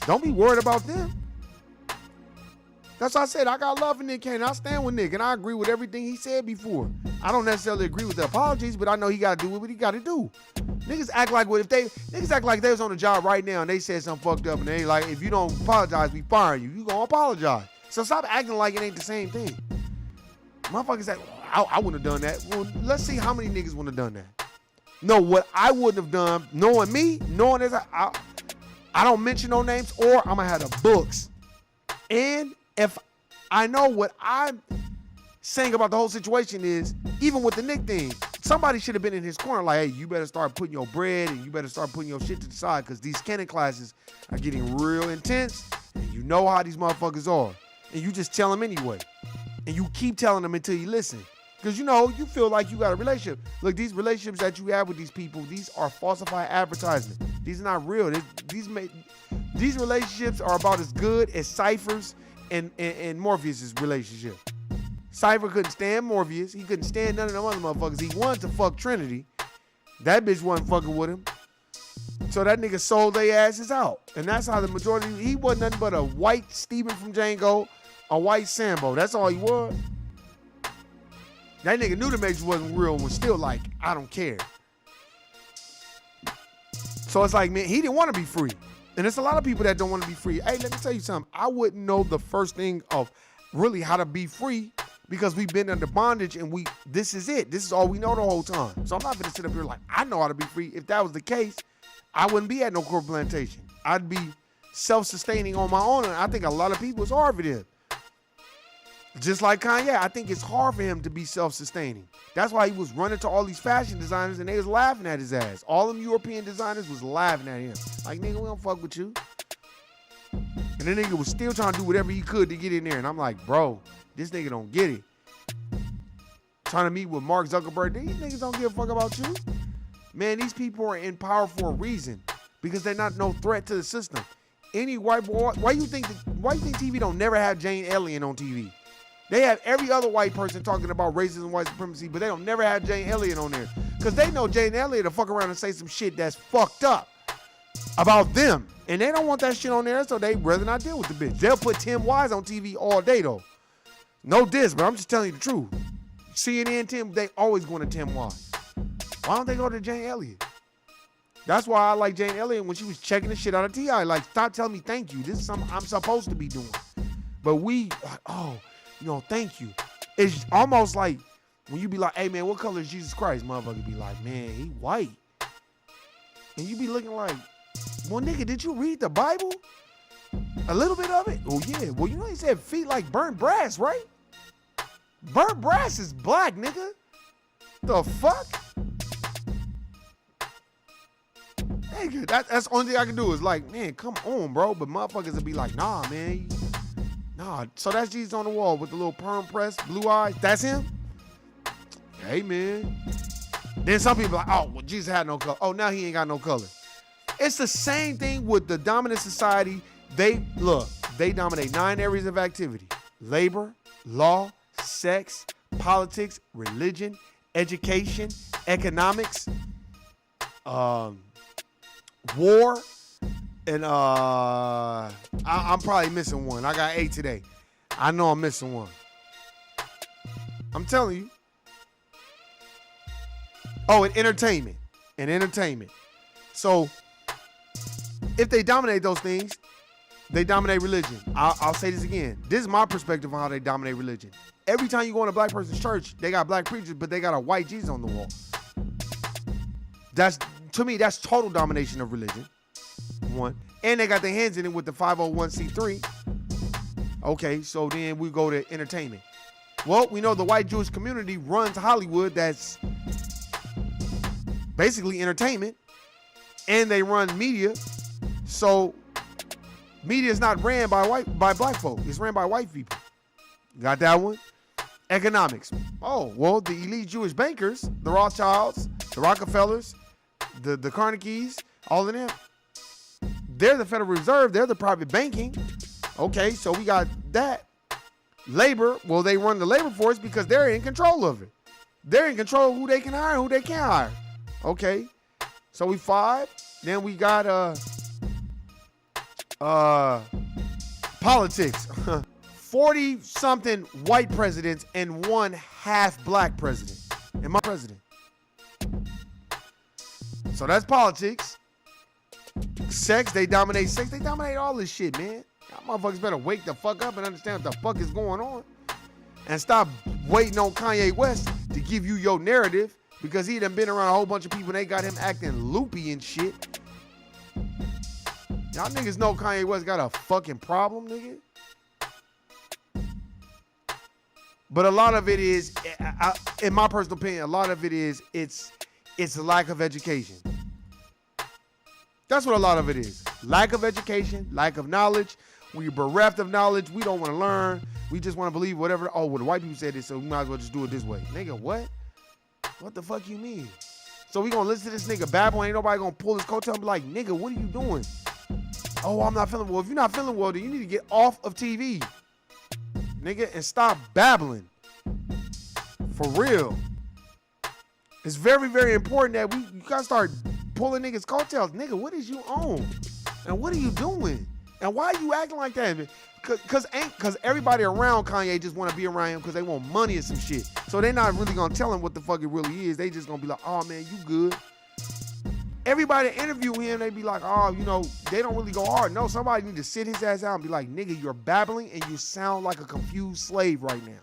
Don't be worried about them. That's why I said I got love for Nick Cannon. I stand with Nick and I agree with everything he said before. I don't necessarily agree with the apologies, but I know he got to do what he got to do. Niggas act like they was on the job right now and they said something fucked up and they like, if you don't apologize, we fire you. You gonna apologize. So stop acting like it ain't the same thing. Motherfuckers like, I wouldn't have done that. Well, let's see how many niggas wouldn't have done that. No, what I wouldn't have done, knowing me, knowing as I don't mention no names, or I'm gonna have the books And if I know what I'm saying about the whole situation is, even with the Nick thing, somebody should have been in his corner like, hey, you better start putting your bread and you better start putting your shit to the side because these canon classes are getting real intense and you know how these motherfuckers are. And you just tell them anyway. And you keep telling them until you listen. Because, you know, you feel like you got a relationship. Look, these relationships that you have with these people, these are falsified advertisements. These are not real. These relationships are about as good as Cypher's and Morpheus' relationship. Cypher couldn't stand Morpheus. He couldn't stand none of them other motherfuckers. He wanted to fuck Trinity. That bitch wasn't fucking with him. So that nigga sold their asses out. And that's how the majority, he wasn't nothing but a white Steven from Django, a white Sambo. That's all he was. That nigga knew the Matrix wasn't real and was still like, I don't care. So it's like, man, he didn't want to be free. And there's a lot of people that don't want to be free. Hey, let me tell you something. I wouldn't know the first thing of really how to be free because we've been under bondage and this is it. This is all we know the whole time. So I'm not going to sit up here like, I know how to be free. If that was the case, I wouldn't be at no corporate plantation. I'd be self-sustaining on my own. And I think a lot of people, it's hard for them. Just like Kanye, I think it's hard for him to be self-sustaining. That's why he was running to all these fashion designers and they was laughing at his ass. All them European designers was laughing at him. Like, nigga, we don't fuck with you. And the nigga was still trying to do whatever he could to get in there. And I'm like, bro, this nigga don't get it. Trying to meet with Mark Zuckerberg. These niggas don't give a fuck about you. Man, these people are in power for a reason. Because they're not no threat to the system. Any white boy, why you think TV don't never have Jane Elliott on TV? They have every other white person talking about racism, white supremacy, but they don't never have Jane Elliott on there. Because they know Jane Elliott will fuck around and say some shit that's fucked up about them. And they don't want that shit on there, so they rather not deal with the bitch. They'll put Tim Wise on TV all day, though. No diss, but I'm just telling you the truth. CNN, Tim, they always going to Tim Wise. Why don't they go to Jane Elliott? That's why I like Jane Elliott when she was checking the shit out of T.I. Like, stop telling me thank you. This is something I'm supposed to be doing. But thank you. It's almost like when you be like, hey, man, what color is Jesus Christ? Motherfucker be like, man, he white. And you be looking like, well, nigga, did you read the Bible? A little bit of it? Oh, yeah. Well, you know he said feet like burnt brass, right? Burnt brass is black, nigga. The fuck? Nigga, that's the only thing I can do is like, man, come on, bro. But motherfuckers will be like, nah, man. Nah, so that's Jesus on the wall with the little perm press, blue eyes. That's him? Hey, man. Then some people are like, oh, well, Jesus had no color. Oh, now he ain't got no color. It's the same thing with the dominant society. They dominate 9 areas of activity. Labor, law, sex, politics, religion, education, economics, war, and I'm probably missing one. I got 8 today. I know I'm missing one. I'm telling you. Oh, and entertainment. So if they dominate those things, they dominate religion. I'll say this again. This is my perspective on how they dominate religion. Every time you go in a black person's church, they got black preachers, but they got a white Jesus on the wall. To me, that's total domination of religion. One. And they got their hands in it with the 501c3. Okay, so then we go to entertainment. Well, we know the white Jewish community runs Hollywood. That's basically entertainment. And they run media. So media is not ran by black folk. It's ran by white people. Got that one? Economics. Oh, well, the elite Jewish bankers, the Rothschilds, the Rockefellers, the Carnegies, all of them, they're the Federal Reserve. They're the private banking. Okay, so we got that. Labor, well, they run the labor force because they're in control of it. They're in control of who they can hire and who they can't hire. Okay, so we 5. Then we got politics. 40-something white presidents and 1 half black president. And my president. So that's politics. Sex, they dominate sex. They dominate all this shit, man. Y'all motherfuckers better wake the fuck up and understand what the fuck is going on. And stop waiting on Kanye West to give you your narrative because he done been around a whole bunch of people and they got him acting loopy and shit. Y'all niggas know Kanye West got a fucking problem, nigga. But a lot of it is, in my personal opinion, a lot of it is it's a lack of education. That's what a lot of it is. Lack of education, lack of knowledge. When you're bereft of knowledge, we don't want to learn. We just want to believe whatever. Oh, well, the white people said this, so we might as well just do it this way. Nigga, what? What the fuck you mean? So we gonna listen to this nigga babble? Ain't nobody gonna pull his coattail and be like, nigga, what are you doing? Oh, I'm not feeling well. If you're not feeling well, then you need to get off of TV, nigga, and stop babbling. For real. It's very, very important that you gotta start pulling niggas' coattails. Nigga, what is you on? And what are you doing? And why are you acting like that? Cause everybody around Kanye just want to be around him because they want money or some shit. So they're not really gonna tell him what the fuck it really is. They just gonna be like, oh man, you good. Everybody interview him, they be like, oh, you know, they don't really go hard. No, somebody need to sit his ass out and be like, nigga, you're babbling and you sound like a confused slave right now.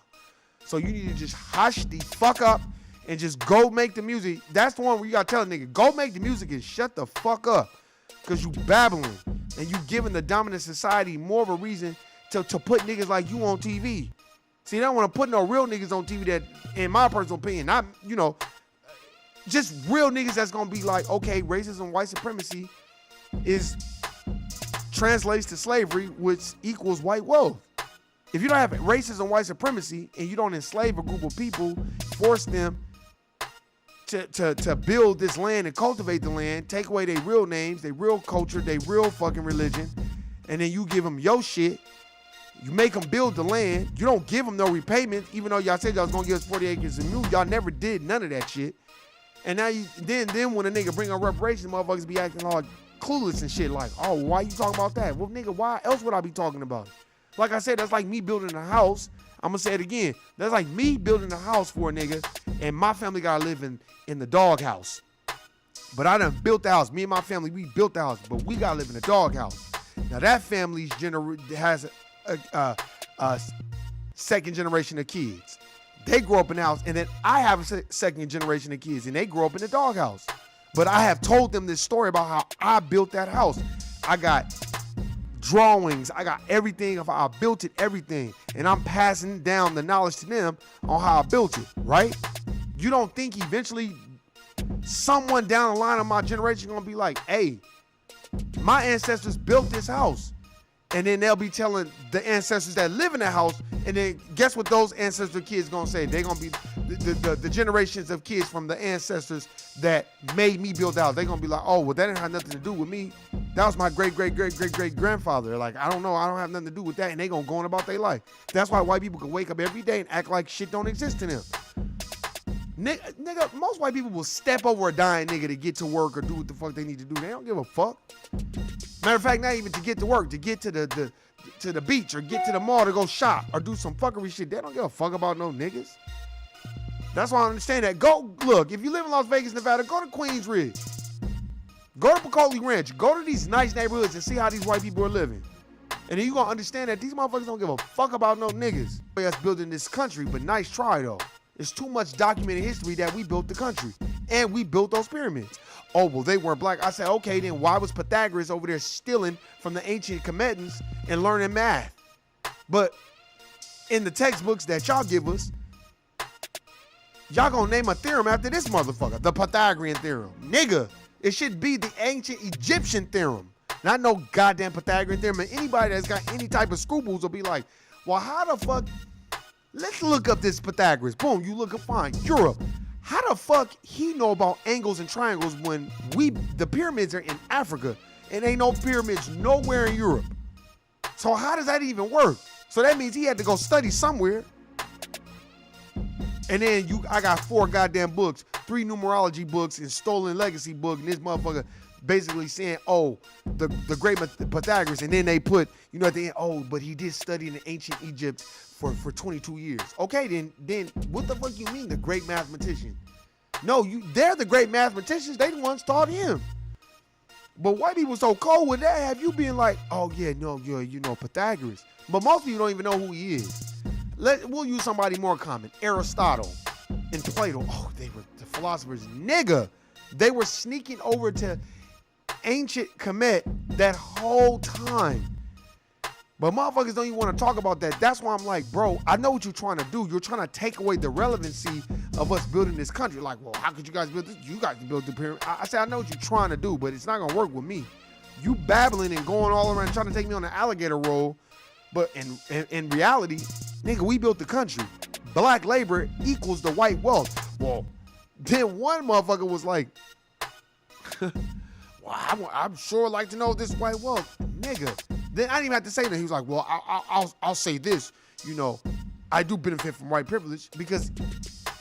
So you need to just hush the fuck up and just go make the music. That's the one where you gotta tell a nigga, go make the music and shut the fuck up. Cause you babbling and you giving the dominant society more of a reason to put niggas like you on TV. See, they don't want to put no real niggas on TV that, in my personal opinion, not, you know, just real niggas that's gonna be like, okay, racism, white supremacy translates to slavery, which equals white wealth. If you don't have racism, white supremacy, and you don't enslave a group of people, force them to build this land and cultivate the land, take away their real names, their real culture, their real fucking religion, and then you give them your shit, you make them build the land, you don't give them no repayment, even though y'all said y'all was gonna give us 40 acres of mule, y'all never did none of that shit. And now then when a nigga bring up reparations, motherfuckers be acting all clueless and shit like, oh, why you talking about that? Well, nigga, why else would I be talking about it? Like I said, that's like me building a house. I'm gonna say it again. That's like me building a house for a nigga, and my family gotta live in the doghouse. But I done built the house. Me and my family, we built the house, but we gotta live in the doghouse. Now that family has a second generation of kids. They grow up in the house, and then I have a second generation of kids, and they grow up in the doghouse. But I have told them this story about how I built that house. I got drawings, I got everything of how I built it, everything. And I'm passing down the knowledge to them on how I built it, right? You don't think eventually someone down the line of my generation gonna be like, hey, my ancestors built this house. And then they'll be telling the ancestors that live in the house, and then guess what those ancestor kids gonna say? They're gonna be the generations of kids from the ancestors that made me build the house. They're gonna be like, oh, well, that didn't have nothing to do with me. That was my great-great-great-great-great-grandfather. Like, I don't know, I don't have nothing to do with that, and they gonna go on about their life. That's why white people can wake up every day and act like shit don't exist to them. Nigga, most white people will step over a dying nigga to get to work or do what the fuck they need to do. They don't give a fuck. Matter of fact, not even to get to work, to get to the beach or get to the mall to go shop or do some fuckery shit. They don't give a fuck about no niggas. That's why I understand that. Go, look, if you live in Las Vegas, Nevada, go to Queens Ridge. Go to Piccoli Ranch. Go to these nice neighborhoods and see how these white people are living. And then you're going to understand that these motherfuckers don't give a fuck about no niggas. That's building this country, but nice try, though. There's too much documented history that we built the country. And we built those pyramids. Oh, well, they weren't black. I said, okay, then why was Pythagoras over there stealing from the ancient Comedians and learning math? But in the textbooks that y'all give us, y'all gonna name a theorem after this motherfucker, the Pythagorean theorem. Nigga, it should be the ancient Egyptian theorem, not no goddamn Pythagorean theorem. And anybody that's got any type of scruples will be like, well, how the fuck, let's look up this Pythagoras. Boom, you look up, fine, Europe. How the fuck he know about angles and triangles when the pyramids are in Africa and ain't no pyramids nowhere in Europe? So how does that even work? So that means he had to go study somewhere. And then I got 4 goddamn books, 3 numerology books and stolen legacy book, and this motherfucker basically saying, oh, the great Pythagoras, and then they put, you know, at the end, oh, but he did study in ancient Egypt for 22 years. Okay, then what the fuck you mean the great mathematician? No, they're the great mathematicians. They the ones taught him. But white people so cold with that, have you been like, oh yeah, no, you know Pythagoras. But most of you don't even know who he is. We'll use somebody more common. Aristotle and Plato. Oh, they were the philosophers. Nigga, they were sneaking over to ancient Kemet that whole time. But motherfuckers don't even want to talk about that. That's why I'm like, bro, I know what you're trying to do. You're trying to take away the relevancy of us building this country. Like, well, how could you guys build this? You guys can build the pyramid. I say, I know what you're trying to do, but it's not going to work with me. You babbling and going all around trying to take me on the alligator roll. But in reality, nigga, we built the country. Black labor equals the white wealth. Well, then one motherfucker was like, well, I'm sure like to know this white wealth. Nigga. Then I didn't even have to say that. He was like, well, I'll say this. You know, I do benefit from white privilege because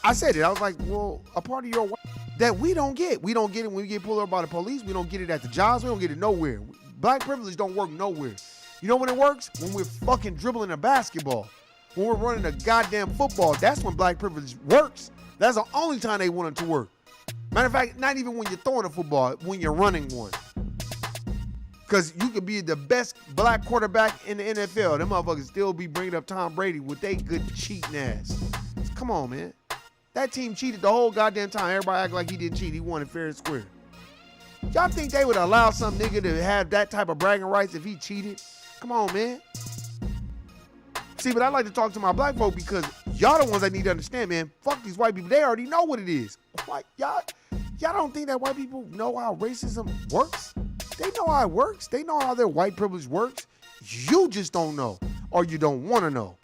I said it. I was like, well, a part of your white that we don't get. We don't get it when we get pulled over by the police. We don't get it at the jobs. We don't get it nowhere. Black privilege don't work nowhere. You know when it works? When we're fucking dribbling a basketball. When we're running a goddamn football. That's when black privilege works. That's the only time they want it to work. Matter of fact, not even when you're throwing a football, when you're running one. Because you could be the best black quarterback in the NFL. Them motherfuckers still be bringing up Tom Brady with they good cheating ass. Come on, man. That team cheated the whole goddamn time. Everybody act like he didn't cheat. He won it fair and square. Y'all think they would allow some nigga to have that type of bragging rights if he cheated? Come on, man. See, but I like to talk to my black folk because y'all the ones that need to understand, man. Fuck these white people. They already know what it is. Like, y'all don't think that white people know how racism works? They know how it works. They know how their white privilege works. You just don't know, or you don't want to know.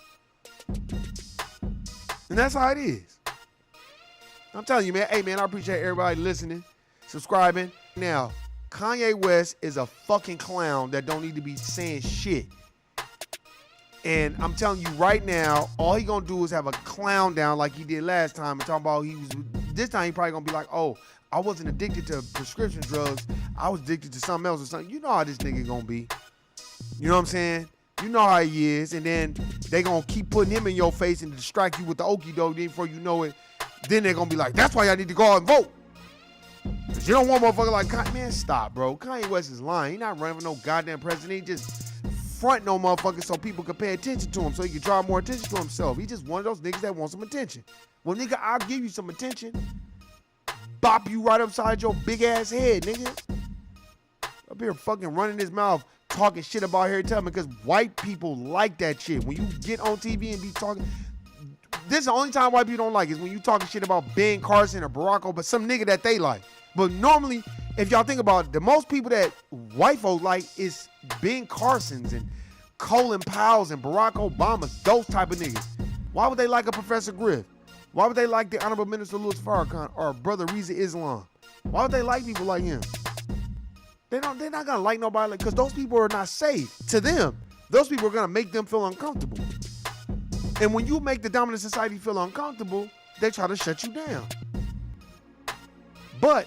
And that's how it is. I'm telling you, man. Hey, man, I appreciate everybody listening, subscribing. Now, Kanye West is a fucking clown that don't need to be saying shit. And I'm telling you right now, all he gonna do is have a clown down like he did last time and talk about this time he probably gonna be like, oh, I wasn't addicted to prescription drugs. I was addicted to something else or something. You know how this nigga gonna be. You know what I'm saying? You know how he is. And then they gonna keep putting him in your face and distract you with the okie doke. Then before you know it, then they're gonna be like, that's why I need to go out and vote. Cause you don't want motherfucker like Kanye. Man, stop, bro. Kanye West is lying. He not running for no goddamn president. He just fronting no motherfucker so people can pay attention to him, so he can draw more attention to himself. He just one of those niggas that want some attention. Well, nigga, I'll give you some attention. Bop you right upside your big ass head, nigga. Up here fucking running his mouth, talking shit about Harry Tubman because white people like that shit. When you get on TV and be talking, this is the only time white people don't like is when you talking shit about Ben Carson or Barack Obama, some nigga that they like. But normally, if y'all think about it, the most people that white folks like is Ben Carsons and Colin Powell's and Barack Obama's, those type of niggas. Why would they like a Professor Griff? Why would they like the Honorable Minister Louis Farrakhan or Brother Reza Islam? Why would they like people like him? They're not gonna like nobody like, because those people are not safe to them. Those people are gonna make them feel uncomfortable. And when you make the dominant society feel uncomfortable, they try to shut you down. But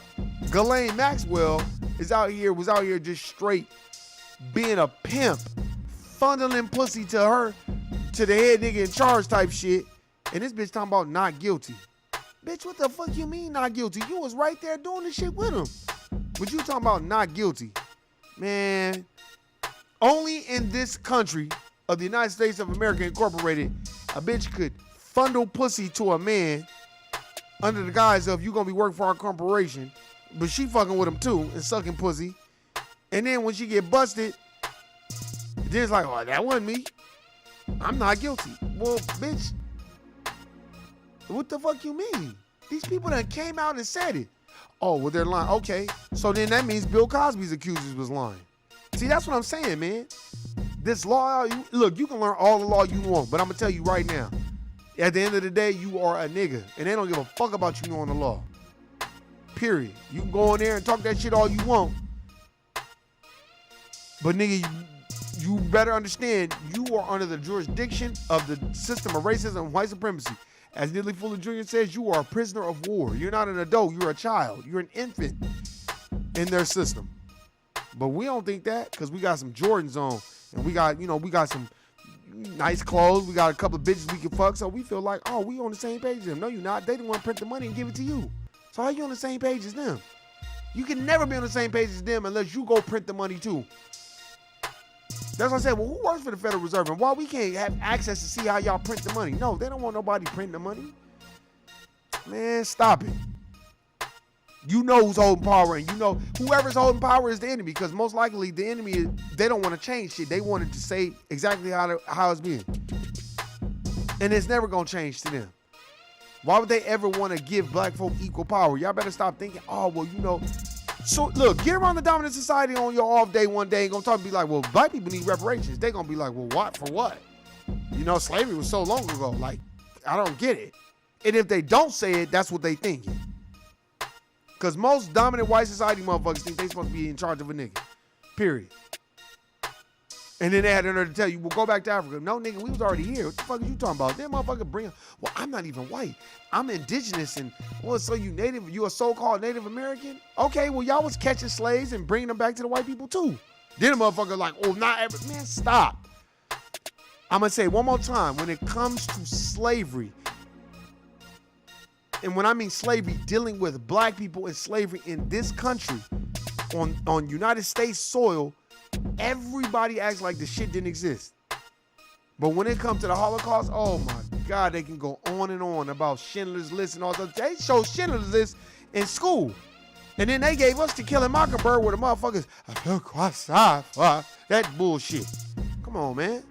Ghislaine Maxwell was out here just straight being a pimp, funneling pussy to the head nigga in charge type shit. And this bitch talking about not guilty. Bitch, what the fuck you mean not guilty? You was right there doing this shit with him. But you talking about not guilty. Man, only in this country of the United States of America Incorporated, a bitch could fundle pussy to a man under the guise of you gonna be working for our corporation, but she fucking with him too and sucking pussy. And then when she get busted, then it's like, oh, that wasn't me. I'm not guilty. Well, bitch, what the fuck you mean? These people that came out and said it. Oh, well, they're lying. Okay, so then that means Bill Cosby's accusers was lying. See, that's what I'm saying, man. This law, look, you can learn all the law you want, but I'm gonna tell you right now, at the end of the day, you are a nigga, and they don't give a fuck about you knowing the law. Period. You can go in there and talk that shit all you want, but nigga, you better understand you are under the jurisdiction of the system of racism and white supremacy. As Neely Fuller Jr. says, you are a prisoner of war. You're not an adult. You're a child. You're an infant in their system. But we don't think that because we got some Jordans on and we got some nice clothes. We got a couple of bitches we can fuck. So we feel like, oh, we on the same page as them. No, you're not. They didn't want to print the money and give it to you. So how you on the same page as them? You can never be on the same page as them unless you go print the money too. That's what I said. Well, who works for the Federal Reserve? And why we can't have access to see how y'all print the money? No, they don't want nobody printing the money. Man, stop it. You know who's holding power, and you know whoever's holding power is the enemy, because most likely the enemy is, they don't want to change shit. They want it to say exactly how it's been. And it's never going to change to them. Why would they ever want to give black folk equal power? Y'all better stop thinking, oh, well, you know. So, look, get around the dominant society on your off day one day and going to talk and be like, well, black people need reparations. They're going to be like, well, what? For what? You know, slavery was so long ago. Like, I don't get it. And if they don't say it, that's what they thinking. Because most dominant white society motherfuckers think they supposed to be in charge of a nigga. Period. And then they had the nerve to tell you, well, go back to Africa. No, nigga, we was already here. What the fuck are you talking about? That motherfucker bring, well, I'm not even white. I'm indigenous. And, well, so you native, you a so-called Native American? Okay, well, y'all was catching slaves and bringing them back to the white people too. Then the motherfucker like, oh, not ever. Man, stop. I'm going to say one more time. When it comes to slavery, and when I mean slavery, dealing with black people and slavery in this country, on United States soil, everybody acts like the shit didn't exist. But when it comes to the Holocaust, oh my God, they can go on and on about Schindler's List and all that. They show Schindler's List in school. And then they gave us To Kill a Mockingbird where the motherfuckers, that bullshit. Come on, man.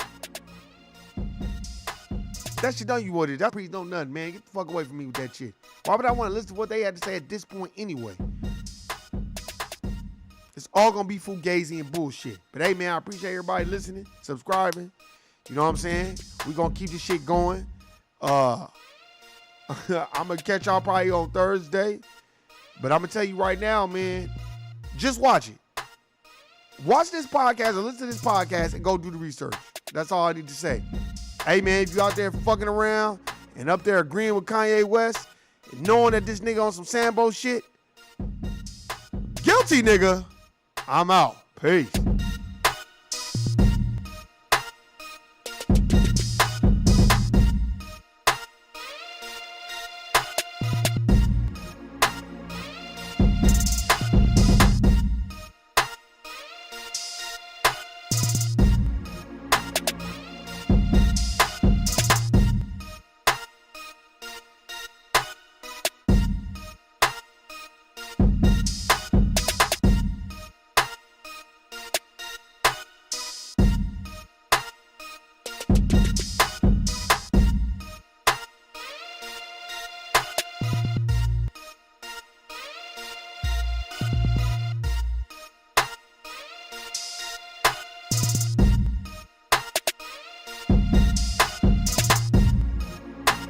That shit done you what it is. That priest don't nothing, man. Get the fuck away from me with that shit. Why would I want to listen to what they had to say at this point anyway? It's all gonna be fugazi and bullshit. But hey, man, I appreciate everybody listening, subscribing. You know what I'm saying? We gonna keep this shit going. I'm gonna catch y'all probably on Thursday. But I'm gonna tell you right now, man, just watch it. Watch this podcast or listen to this podcast and go do the research. That's all I need to say. Hey, man, if you out there fucking around and up there agreeing with Kanye West and knowing that this nigga on some Sambo shit, guilty, nigga. I'm out. Peace.